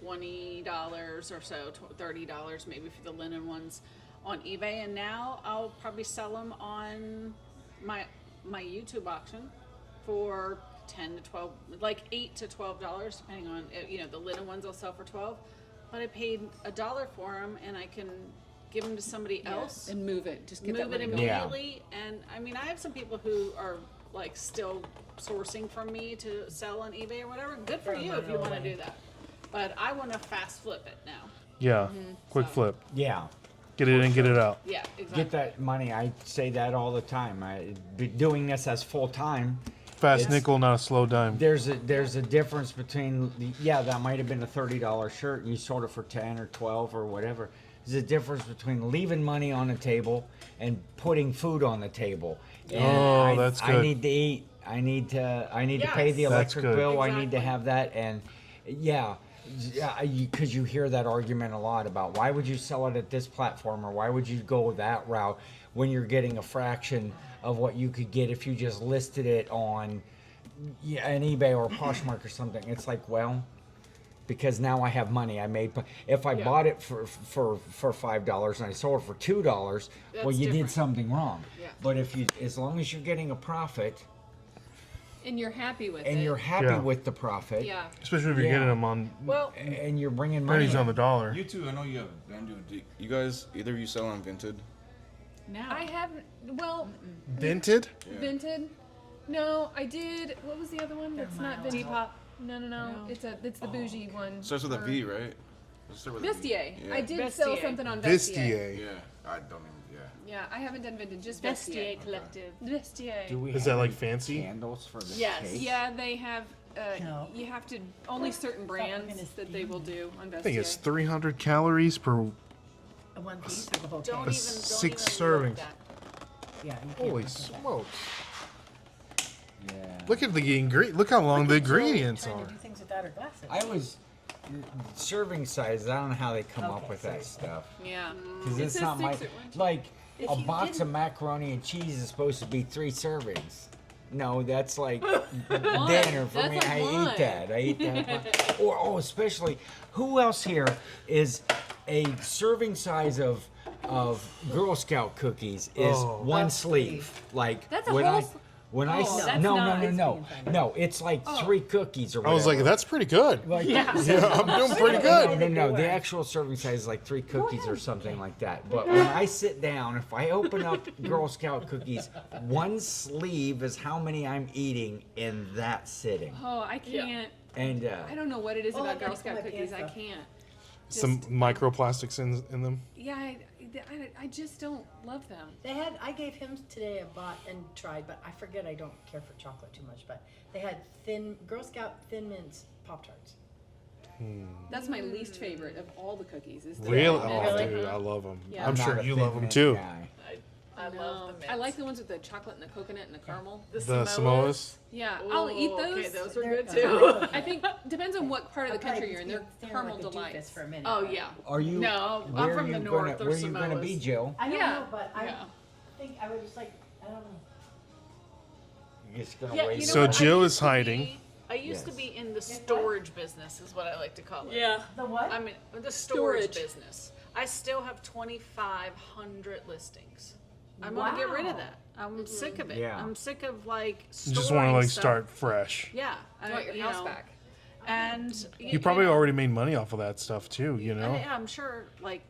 $20 or so, $30 maybe for the linen ones on eBay, and now I'll probably sell them on my YouTube auction for 10 to 12, like $8 to $12, depending on the linen ones I'll sell for 12, but I paid $1 for them, and I can give them to somebody else. And move it. Just get Move that it money going. immediately. And I mean, I have some people who are like still sourcing from me to sell on eBay or whatever. Good for you if you want to do that. But I want to fast flip it now. Yeah, quick So- flip. Yeah. Get it in, get it out. Yeah, exactly. Get that money. I say that all the time. I be doing this as full time. Fast It's- nickel, not a slow dime. There's a difference between that might have been a $30 shirt and you sold it for 10 or 12 or whatever. There's a difference between leaving money on the table and putting food on the table. And Oh, that's I good. need to eat. I need to pay the Yes. That's electric good. bill. I need to Exactly. have that, and because you hear that argument a lot about why would you sell it at this platform or why would you go that route when you're getting a fraction of what you could get if you just listed it on an eBay or Poshmark or something. It's like, well, because now I have money I made. If I bought it for $5 and I sold it for $2, well, That's you did different. something wrong. Yeah. But as long as you're getting a profit And you're happy with it. and you're happy Yeah. with the profit, Yeah. Especially if you're Yeah. getting them on Well, and you're bringing money pennies on the dollar. You too. I know you have Bandu. You guys, either of you sell on Vinted? now I haven't. Well, Dented? Yeah. Vinted. No, I did. What was the other one? That's not Vinted. Depop. No. No. It's the bougie one. Starts with a V, right? Let's start with a V. Vestiaire. Yeah. I did sell Vestiaire. something on Vestiaire. Vestiaire. Yeah, I don't even. Yeah. Yeah, I haven't done Vinted. Just Vestiaire Vestiaire. Collective. Vestiaire. Do we Is have that like any fancy? candles for the Yes. cake? Yeah, they have. No. You have to only certain brands gonna that they will do on Vestiaire. I think it's 300 calories per. A one piece or the whole Don't cake? even Six don't even servings. look that. Yeah. You can't Holy look at that. smokes! Yeah. Look at the ingredient. Look how long the Look at Jill ingredients trying are. to do things without her glasses. I was serving size. I don't know how they come up Okay, with sorry. that stuff. Yeah. Because It it's says not my 6 at one time. like If a you box didn't- of macaroni and cheese is supposed to be 3 servings. No, that's like dinner for That's me. like I one. eat that. I eat that. Or especially who else here is a serving size of Girl Scout cookies is Oh. one That's sleeve. Like That's a when whole I s- when I Oh, s- that's no not- no it's no being no funny. no it's like 3 cookies or I was like, whatever. that's pretty good. Like, Yeah, I'm doing pretty no, good. no, no. The Go ahead. actual serving size is like 3 cookies or something like that. But when I sit down, if I open up Girl Scout cookies, one sleeve is how many I'm eating in that sitting. Oh, I can't. And I don't know what it is Oh, I about Girl gotta Scout put my cookies. I pants up. can't. Some microplastics in them. Yeah, I just don't love them. I gave him today a bought and tried, but I forget I don't care for chocolate too much. But they had Girl Scout Thin Mints Pop Tarts. That's my least favorite of all the cookies. Is the Really? mint. Oh, Really? dude, I love them. Yeah. I'm not sure a you Thin love them Mint too. guy. I love the mints. I like the ones with the chocolate and the coconut and the caramel. The Samoas. Yeah, I'll eat Ooh, those. Okay, those are They're- good too. I think depends on what part of the I'll probably country you're in. They're stand caramel like a doofus delights. for a minute. Oh but- yeah. Are you? No, I'm where from you the gonna, north. They're Where you gonna be, Samoas. Jill? I don't Yeah. know, but I Yeah. think I would just like, I don't know. You're just gonna Yeah, wait. you know So what? Jill I is used to hiding. be- I used to Yes. be in the storage business, is what I like to call it. Yeah. The what? I mean, the storage Storage. business. I still have 2,500 listings. I'm gonna get rid of Wow. that. I'm sick of it. Yeah. I'm sick of like You storing just want to like stuff. start fresh. Yeah, You want your house back. And You probably already made money off of that stuff too, you know? Yeah, I'm sure like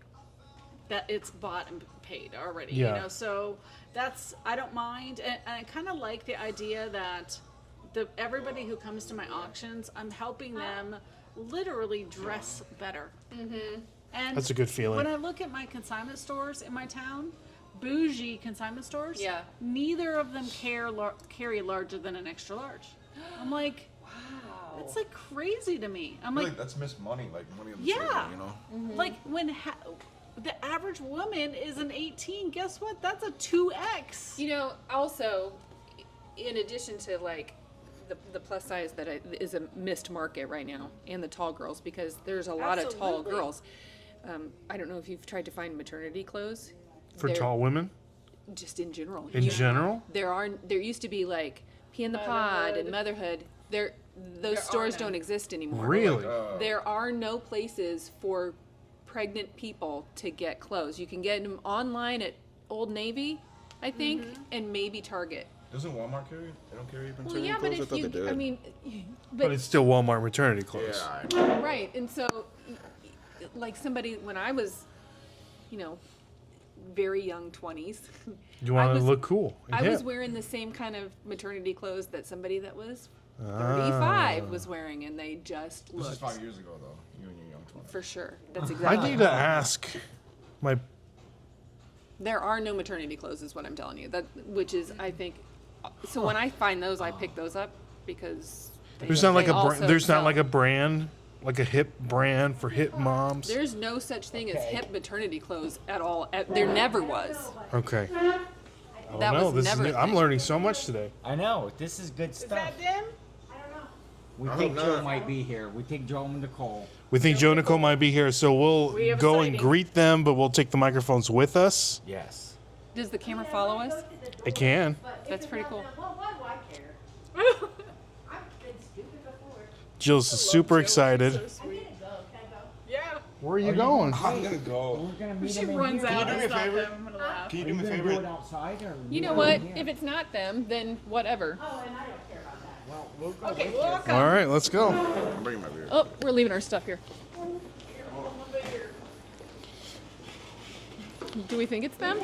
that it's bought and paid already. Yeah. You know, so that's I don't mind, and I kind of like the idea that everybody who comes to my auctions, I'm helping them literally dress better. Mm-hmm. And That's a good feeling. When I look at my consignment stores in my town, bougie consignment stores, Yeah. neither of them carry larger than an extra large. I'm like, It's like crazy to me. I'm Like like, that's missed money, like money on the yeah. table, you know. Like when the average woman is an 18, guess what? That's a 2x. You know, also, in addition to like the plus size that is a missed market right now, and the tall girls, because there's a lot of tall Absolutely. girls. I don't know if you've tried to find maternity clothes. For They're- tall women just in general. in general. There used to be like Pea in the Pod and Motherhood. Those stores don't exist anymore. Really? There are no places for pregnant people to get clothes. You can get them online at Old Navy, I think, and maybe Target. Doesn't Walmart carry? They don't carry Well, maternity yeah, but clothes? I if thought they you, did. I mean, But it's still Walmart maternity clothes. yeah, I know. right, and so, like somebody when I was, you know, very young 20s. You want I to was- look cool. and I was hip. wearing the same kind of maternity clothes that somebody that was 35 was wearing, and they just This is looked 5 years ago, though. You and your young 20s. for sure. That's I exactly. need to ask my. There are no maternity clothes, is what I'm telling you. That, which is, I think. So when I find those, I pick those up because There's not like they a. also There's not sell- like a brand, like a hip brand for hip moms. There's no such thing as hip maternity clothes at all. There never was. Okay. I That don't know. was This never is a new. I'm thing. learning so much today. I know. This is good stuff. Dim? We I think don't Joe know. might be here. We think Joe and Nicole. We think Joe Nicole might be here, so we'll We have a go and sighting. greet them, but we'll take the microphones with us. Yes. Does the camera follow us? It can. That's pretty cool. Well, why do I care? I've been stupid before. Jill's super excited. I'm gonna go. Can I go? Yeah. Where are you going? I'm gonna go. We're gonna meet She him in runs here. out do and me a stop favor? them. I'm gonna laugh. Can you Are do you me a gonna favor? do it outside or? You know do it what? in here? If it's not them, then whatever. Oh, and I don't care about that. Well, we'll go Okay, with well, you. I'll come. All right, let's go. I'm bringing my beer. Oh, we're leaving our stuff here. Do we think it's them?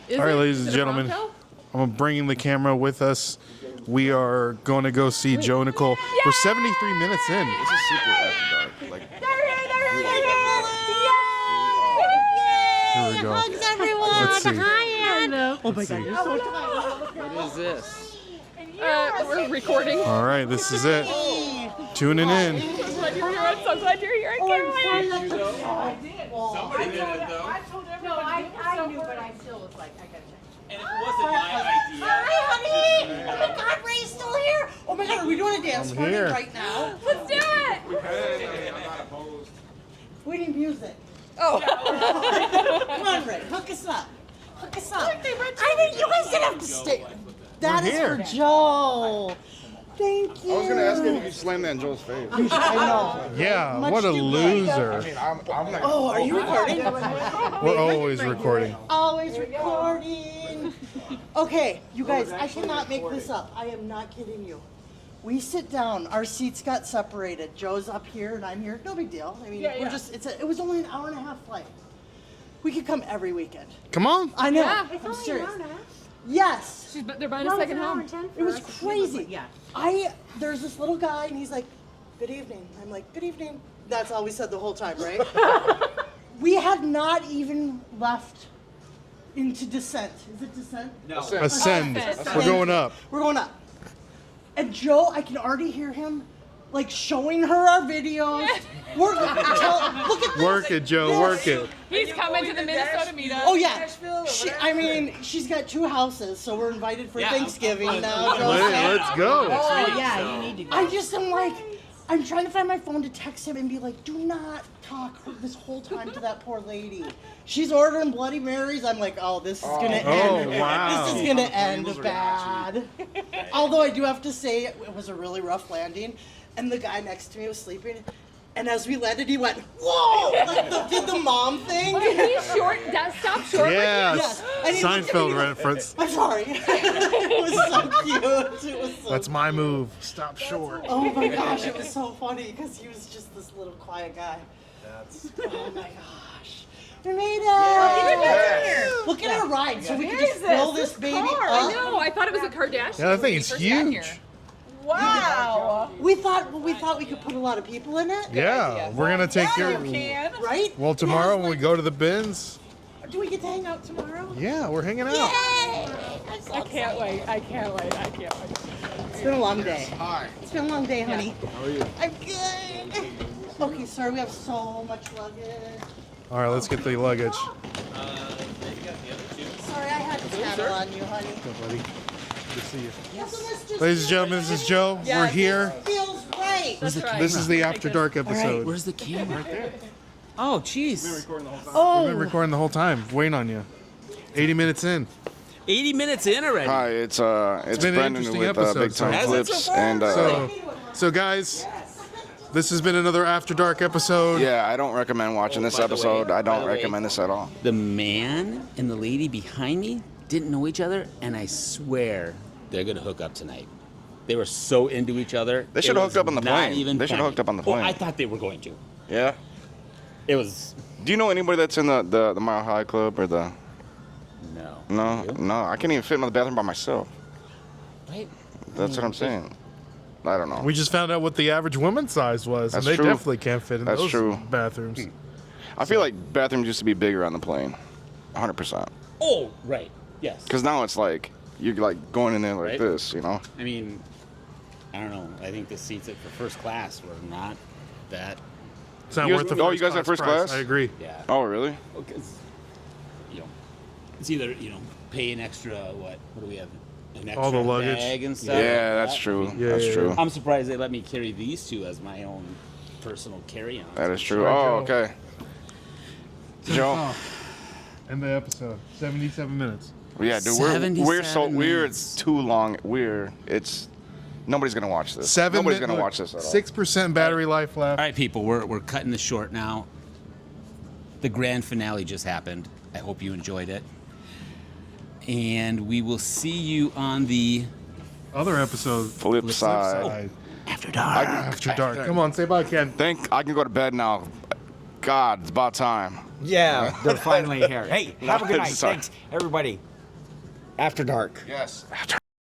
Is All right, it? ladies Is and it a gentlemen. Bronco? I'm bringing the camera with us. We are going to go see Joe Nicole. We're 73 minutes in. This is super after dark. Like, Here we go. Let's see. What is this? We're recording. All right, this is it. Tuning in. Glad you're here. I'm so glad you're here. I can't wait. Somebody did it though. No, I knew, but I still was like, I gotta check. And it wasn't my idea. Hi, honey! Oh my God, Ray's still here! Oh my God, are we doing a dance party here. right now? Let's do it. I'm not opposed. We need music. Oh. Come on, Ray, hook us up. Hook us up. I think you guys didn't have to stay. That is here. for Joe. Thank you. I was gonna ask if you could slam that in Joe's face. I know. Yeah, Much what a too good. loser. I mean, I'm like, Oh, are you recording? We're always recording. Always recording. Okay, you guys, I cannot make this up. I am not kidding you. We sit down. Our seats got separated. Joe's up here and I'm here. No big deal. I mean, we're just. It was only an hour and a half flight. We could come every weekend. Come on. I know. Yeah. I'm serious. Yes. They're buying a second home. It was crazy. There's this little guy and he's like, "Good evening." I'm like, "Good evening." That's all we said the whole time, right? We had not even left into descent. Is it descent? Ascend. Ascend. We're going up. We're going up. And Joe, I can already hear him like showing her our videos. Look at this. Work it, Joe. Work it. He's coming to the Minnesota meetup. Oh yeah. She's got 2 houses, so we're invited for Thanksgiving now. Joe said. Let's go. Oh yeah, you need to go. I just am like, I'm trying to find my phone to text him and be like, do not talk this whole time to that poor lady. She's ordering Bloody Marys. I'm like, oh, this is gonna end. wow. This is gonna end Tables are bad. Although I do have to say, it was a really rough landing, and the guy next to me was sleeping. And as we landed, he went, whoa! Like did the mom thing. He's short. Stop short. Yes. Yes. And he looked at me Seinfeld and he went, reference. I'm sorry. It was so cute. It was so That's my move. Stop short. Oh my gosh, it was so funny because he was just this little quiet guy. Oh my gosh. We made it! Look at our ride so we can just fill this baby I up. know. I thought it was a Kardashian. Yeah, I when think we it's first got huge. here. Wow. We thought we could put a lot of people in it. Yeah, we're gonna take your. Right? Well, tomorrow when we go to the bins. Do we get to hang out tomorrow? Yeah, we're hanging out. Yay! I'm so I can't wait. I can't wait. I can't wait. been a long day. Hi. It's been a long day, honey. How are you? I'm good. Okay, sorry, we have so much luggage. All right, let's get the luggage. Sorry, I had to tattle on you, honey. Buddy. Good to see you. Yes. Ladies and gentlemen, this is Joe. We're here. Feels right. This is the After Dark episode. Where's the camera? Right there. Oh, jeez. We've been recording the whole time, waiting on you. 80 minutes in. 80 minutes in already. Hi, it's been an Brendan interesting with episode, Big Time so- Has it Clips, so far? and So guys, this has been another After Dark episode. yeah, I don't recommend watching this by the way, episode. I by don't the way. recommend this at all. The man and the lady behind me didn't know each other, and I swear they're gonna hook up tonight. They were so into each other. They it should have was hooked up on the not plane. even They should have funny. hooked up on the Oh, plane. I thought they were going to. Yeah. It was Do you know anybody that's in the Mile High Club or the? no. No, You? no. I can't even fit in the bathroom by myself. Right? That's what I'm saying. I don't know. We just found out what the average woman's size was, That's and they true. definitely can't fit in That's those true. bathrooms. I feel like bathrooms used to be bigger on the plane, 100%. Oh, right. Yes. Because now it's like you're like going in there like Right. this, you know. I mean, I don't know. I think the seats for first class were not that. It's not You worth guys- the oh, you guys have first price. class? I agree. Yeah. Oh, really? Because you know, it's either pay an extra what do we have? An extra All the luggage. bag and stuff. Yeah, like that's that. true. I mean, Yeah, That's yeah, true. yeah. I'm surprised they let me carry these two as my own personal carry-on. That is true. Sorry, Oh, Joe. okay. Joe. End the episode. 77 minutes. Yeah, dude, we're 77 minutes. too long. It's nobody's gonna watch this. Nobody's gonna watch this at all. 6% battery life left. All right, people, we're cutting this short now. The grand finale just happened. I hope you enjoyed it. And we will see you on the Other episode. Flip side. Side. After Dark. After Dark. Come on, say bye, Ken. Think I can go to bed now. God, it's about time. Yeah, they're finally here. Hey, have a good night. Sorry. Thanks, everybody. After dark. Yes.